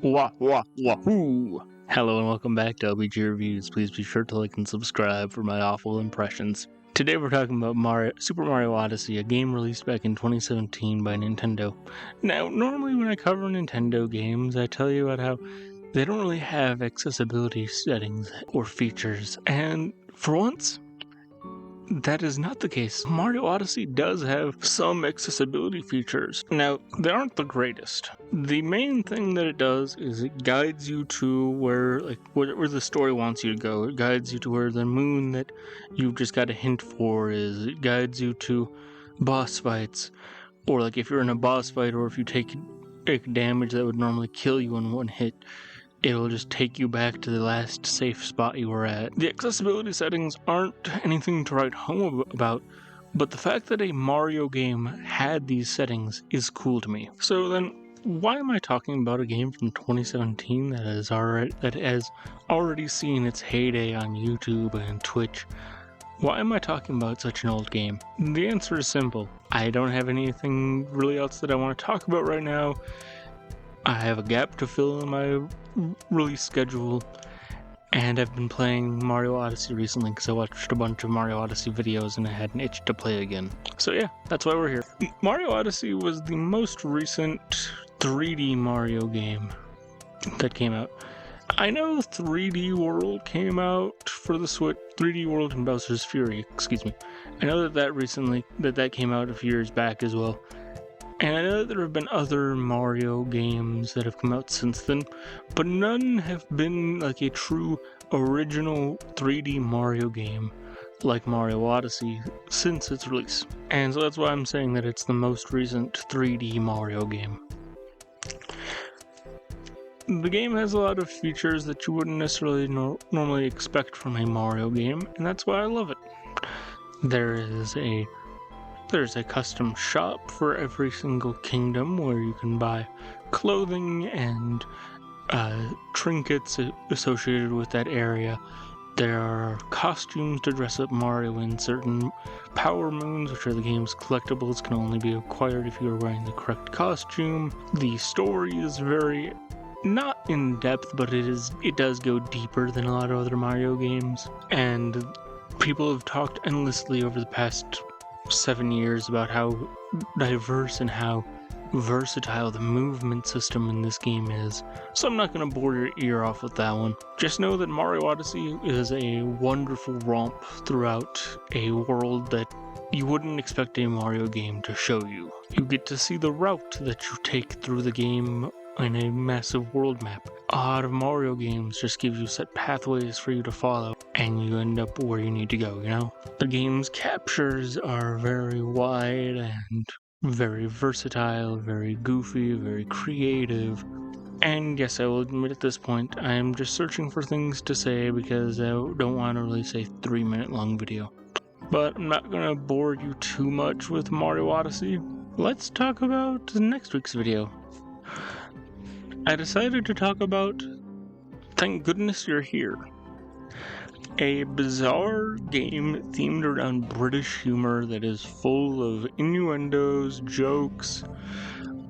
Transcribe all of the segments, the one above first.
Wahoo! Hello and welcome back to LBG Reviews. Please be sure to like and subscribe for my awful impressions. Today we're talking about Super Mario Odyssey, a game released back in 2017 by Nintendo. Now, normally when I cover Nintendo games, I tell you about how they don't really have accessibility settings or features, and for once, that is not the case. Mario Odyssey does have some accessibility features. Now, they aren't the greatest. The main thing that it does is it guides you to where the story wants you to go. It guides you to where the moon that you've just got a hint for is. It guides you to boss fights, or like if you're in a boss fight, or if you take damage that would normally kill you in one hit, it'll just take you back to the last safe spot you were at. The accessibility settings aren't anything to write home about, but the fact that a Mario game had these settings is cool to me. So then, why am I talking about a game from 2017 that has already seen its heyday on YouTube and Twitch? Why am I talking about such an old game? The answer is simple. I don't have anything really else that I want to talk about right now. I have a gap to fill in my release schedule, and I've been playing Mario Odyssey recently because I watched a bunch of Mario Odyssey videos and I had an itch to play again. So yeah, that's why we're here. Mario Odyssey was the most recent 3D Mario game that came out. I know 3D World came out for the Switch, 3D World and Bowser's Fury, excuse me. I know that came out a few years back as well. And I know that there have been other Mario games that have come out since then, but none have been like a true original 3D Mario game like Mario Odyssey since its release. And so that's why I'm saying that it's the most recent 3D Mario game. The game has a lot of features that you wouldn't necessarily normally expect from a Mario game, and that's why I love it. There's a custom shop for every single kingdom where you can buy clothing and trinkets associated with that area. There are costumes to dress up Mario in. Certain power moons, which are the game's collectibles, can only be acquired if you are wearing the correct costume. The story is very not in depth, but it does go deeper than a lot of other Mario games. And people have talked endlessly over the past 7 years about how diverse and how versatile the movement system in this game is. So I'm not going to bore your ear off with that one. Just know that Mario Odyssey is a wonderful romp throughout a world that you wouldn't expect a Mario game to show you. You get to see the route that you take through the game in a massive world map. A lot of Mario games just give you set pathways for you to follow, and you end up where you need to go, you know? The game's captures are very wide and very versatile, very goofy, very creative. And yes, I will admit at this point, I am just searching for things to say because I don't want to release a 3-minute long video. But I'm not going to bore you too much with Mario Odyssey. Let's talk about next week's video. I decided to talk about Thank Goodness You're Here, a bizarre game themed around British humor that is full of innuendos, jokes,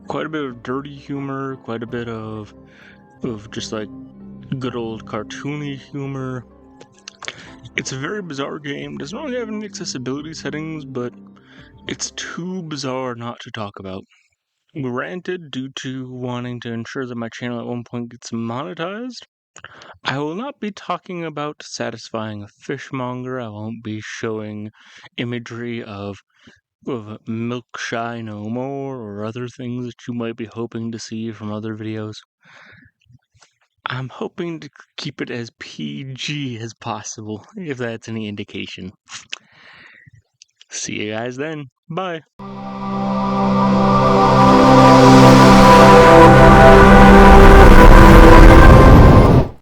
quite a bit of dirty humor, quite a bit of just like good old cartoony humor. It's a very bizarre game. Doesn't really have any accessibility settings, but it's too bizarre not to talk about. Granted, due to wanting to ensure that my channel at one point gets monetized, I will not be talking about satisfying a fishmonger. I won't be showing imagery of Milk Shy No More or other things that you might be hoping to see from other videos. I'm hoping to keep it as PG as possible, if that's any indication. See you guys then. Bye.